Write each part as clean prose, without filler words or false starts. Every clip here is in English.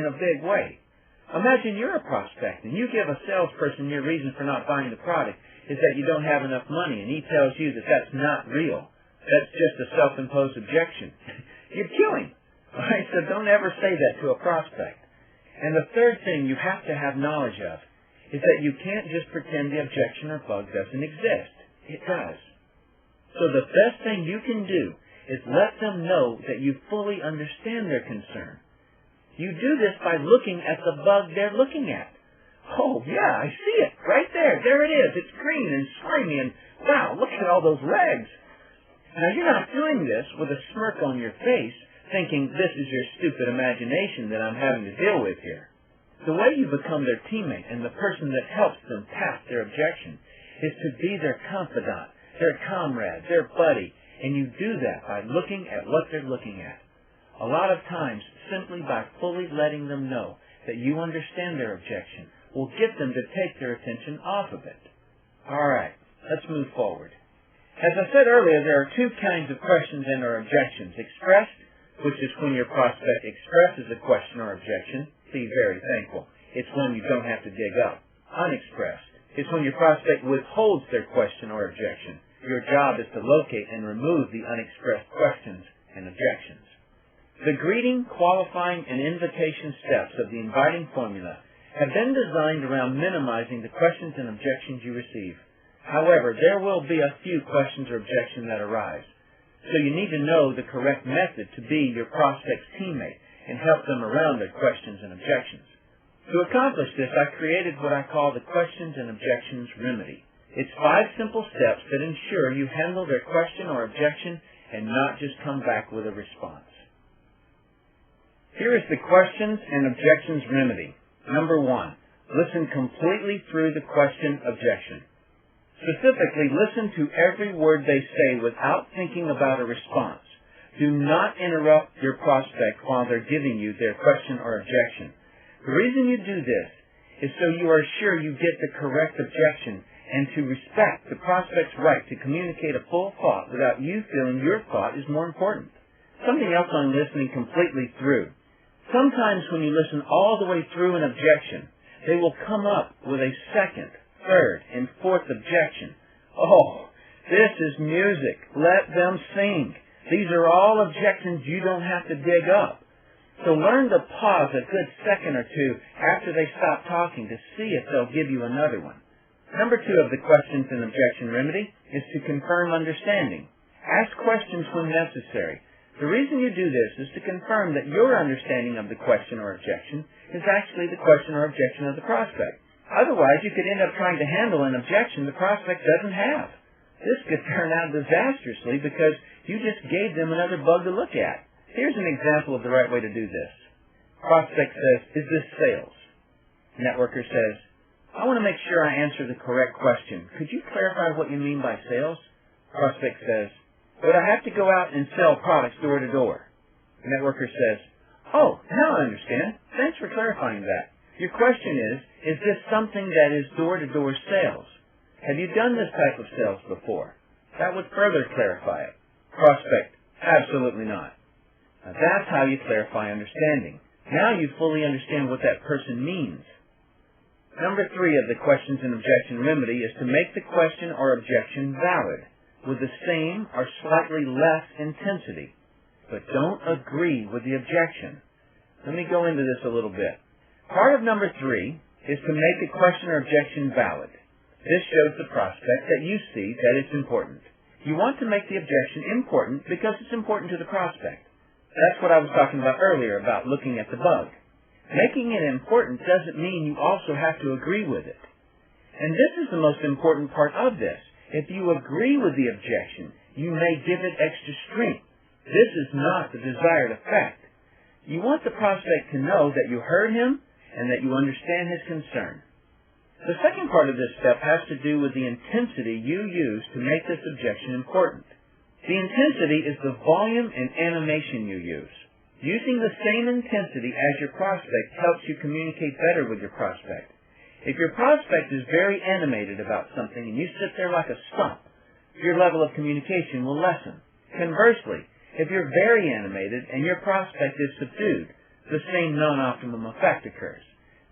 in a big way. Imagine you're a prospect and you give a salesperson your reason for not buying the product is that you don't have enough money, and he tells you that that's not real. That's just a self-imposed objection. You'd kill him. All right? So don't ever say that to a prospect. And the third thing you have to have knowledge of is that you can't just pretend the objection or bug doesn't exist. It does. So the best thing you can do is let them know that you fully understand their concern. You do this by looking at the bug they're looking at. Oh, yeah, I see it. Right there. There it is. It's green and slimy and, wow, look at all those legs. Now, you're not doing this with a smirk on your face, thinking this is your stupid imagination that I'm having to deal with here. The way you become their teammate and the person that helps them pass their objection is to be their confidant, their comrade, their buddy, and you do that by looking at what they're looking at. A lot of times, simply by fully letting them know that you understand their objection will get them to take their attention off of it. All right, let's move forward. As I said earlier, there are two kinds of questions and or objections. Expressed, which is when your prospect expresses a question or objection. Be very thankful. It's when you don't have to dig up. Unexpressed is when your prospect withholds their question or objection. Your job is to locate and remove the unexpressed questions and objections. The greeting, qualifying, and invitation steps of the inviting formula have been designed around minimizing the questions and objections you receive. However, there will be a few questions or objections that arise. So you need to know the correct method to be your prospect's teammate and help them around their questions and objections. To accomplish this, I created what I call the Questions and Objections Remedy. It's 5 simple steps that ensure you handle their question or objection and not just come back with a response. Here is the Questions and Objections Remedy. Number 1, listen completely through the question objection. Specifically, listen to every word they say without thinking about a response. Do not interrupt your prospect while they're giving you their question or objection. The reason you do this is so you are sure you get the correct objection and to respect the prospect's right to communicate a full thought without you feeling your thought is more important. Something else on listening completely through. Sometimes when you listen all the way through an objection, they will come up with a second, third, and fourth objection. Oh, this is music. Let them sing. These are all objections you don't have to dig up. So learn to pause a good second or two after they stop talking to see if they'll give you another one. Number 2 of the questions and objection remedy is to confirm understanding. Ask questions when necessary. The reason you do this is to confirm that your understanding of the question or objection is actually the question or objection of the prospect. Otherwise, you could end up trying to handle an objection the prospect doesn't have. This could turn out disastrously because you just gave them another bug to look at. Here's an example of the right way to do this. Prospect says, "Is this sales?" Networker says, "I want to make sure I answer the correct question. Could you clarify what you mean by sales?" Prospect says, "Would I have to go out and sell products door to door?" Networker says, "Oh, now I understand. Thanks for clarifying that. Your question is this something that is door-to-door sales? Have you done this type of sales before?" That would further clarify it. Prospect, "Absolutely not." Now that's how you clarify understanding. Now you fully understand what that person means. Number 3 of the questions and objection remedy is to make the question or objection valid with the same or slightly less intensity. But don't agree with the objection. Let me go into this a little bit. Part of number 3 is to make a question or objection valid. This shows the prospect that you see that it's important. You want to make the objection important because it's important to the prospect. That's what I was talking about earlier about looking at the bug. Making it important doesn't mean you also have to agree with it. And this is the most important part of this. If you agree with the objection, you may give it extra strength. This is not the desired effect. You want the prospect to know that you heard him and that you understand his concern. The second part of this step has to do with the intensity you use to make this objection important. The intensity is the volume and animation you use. Using the same intensity as your prospect helps you communicate better with your prospect. If your prospect is very animated about something and you sit there like a stump, your level of communication will lessen. Conversely, if you're very animated and your prospect is subdued, the same non-optimum effect occurs.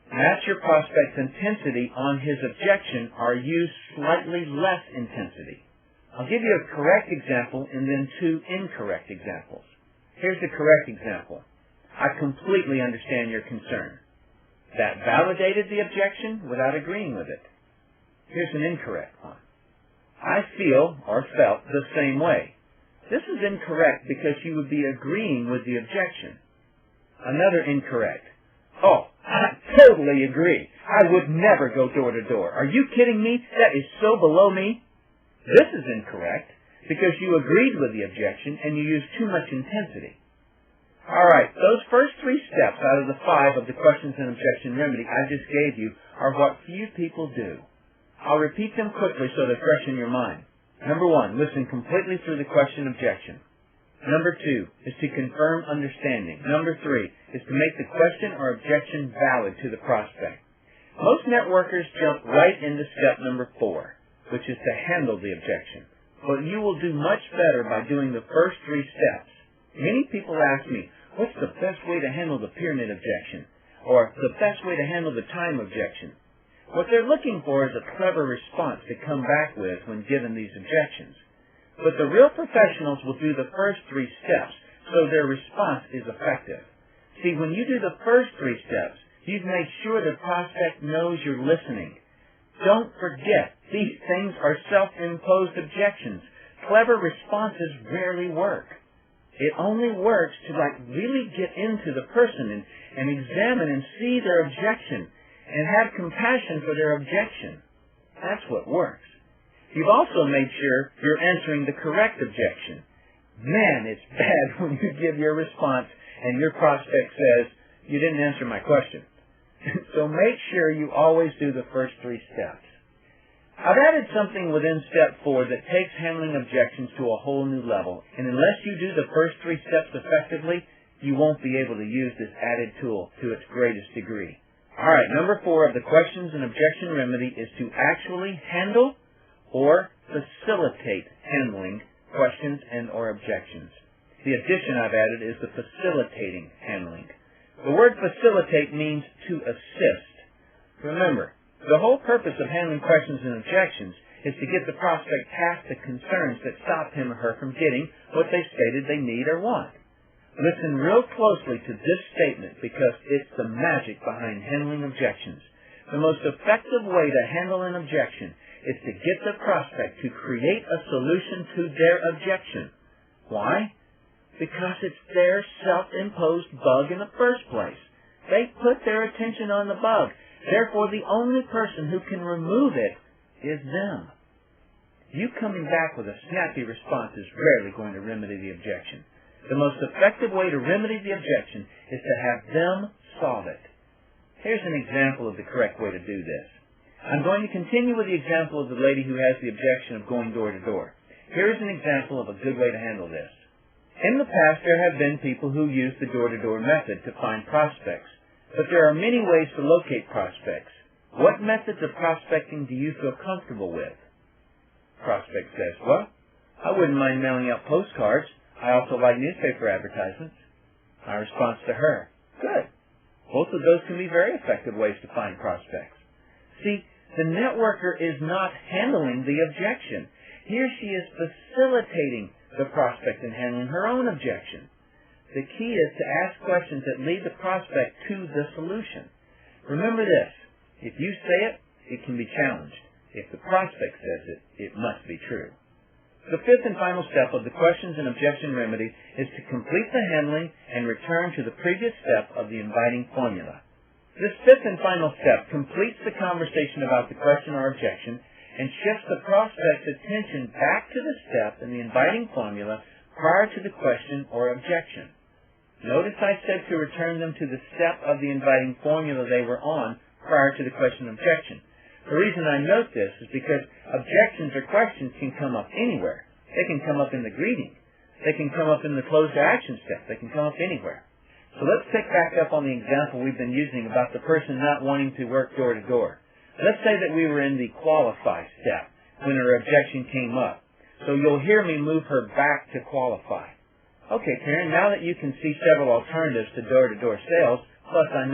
Match your prospect's intensity on his objection or use slightly less intensity. I'll give you a correct example and then two incorrect examples. Here's the correct example. I completely understand your concern. That validated the objection without agreeing with it. Here's an incorrect one. I feel or felt the same way. This is incorrect because you would be agreeing with the objection. Another incorrect. Oh, I totally agree. I would never go door to door. Are you kidding me? That is so below me. This is incorrect because you agreed with the objection and you used too much intensity. All right, those first three steps out of the 5 of the questions and objection remedy I just gave you are what few people do. I'll repeat them quickly so they're fresh in your mind. Number 1, listen completely through the question objection. Number 2 is to confirm understanding. Number 3 is to make the question or objection valid to the prospect. Most networkers jump right into step number 4, which is to handle the objection. But you will do much better by doing the first 3 steps. Many people ask me, what's the best way to handle the pyramid objection? Or the best way to handle the time objection? What they're looking for is a clever response to come back with when given these objections. But the real professionals will do the first 3 steps so their response is effective. See, when you do the first 3 steps, you've made sure the prospect knows you're listening. Don't forget, these things are self-imposed objections. Clever responses rarely work. It only works to really get into the person and examine and see their objection and have compassion for their objection. That's what works. You've also made sure you're answering the correct objection. Man, it's bad when you give your response and your prospect says, you didn't answer my question. So make sure you always do the first 3 steps. I've added something within step 4 that takes handling objections to a whole new level, and unless you do the first 3 steps effectively, you won't be able to use this added tool to its greatest degree. All right, number 4 of the questions and objection remedy is to actually handle or facilitate handling questions and or objections. The addition I've added is the facilitating handling. The word facilitate means to assist. Remember, the whole purpose of handling questions and objections is to get the prospect past the concerns that stop him or her from getting what they stated they need or want. Listen real closely to this statement because it's the magic behind handling objections. The most effective way to handle an objection is to get the prospect to create a solution to their objection. Why? Because it's their self-imposed bug in the first place. They put their attention on the bug. Therefore, the only person who can remove it is them. You coming back with a snappy response is rarely going to remedy the objection. The most effective way to remedy the objection is to have them solve it. Here's an example of the correct way to do this. I'm going to continue with the example of the lady who has the objection of going door to door. Here is an example of a good way to handle this. In the past, there have been people who use the door-to-door method to find prospects. But there are many ways to locate prospects. What methods of prospecting do you feel comfortable with? Prospect says, well, I wouldn't mind mailing out postcards. I also like newspaper advertisements. My response to her, good. Both of those can be very effective ways to find prospects. See, the networker is not handling the objection. Here she is facilitating the prospect in handling her own objection. The key is to ask questions that lead the prospect to the solution. Remember this, if you say it, it can be challenged. If the prospect says it, it must be true. The 5th and final step of the questions and objection remedy is to complete the handling and return to the previous step of the inviting formula. This 5th and final step completes the conversation about the question or objection and shifts the prospect's attention back to the step in the inviting formula prior to the question or objection. Notice I said to return them to the step of the inviting formula they were on prior to the question or objection. The reason I note this is because objections or questions can come up anywhere. They can come up in the greeting. They can come up in the close to action step. They can come up anywhere. So let's pick back up on the example we've been using about the person not wanting to work door to door. Let's say that we were in the qualify step when her objection came up. So you'll hear me move her back to qualify. Okay, Karen, now that you can see several alternatives to door-to-door sales, plus I know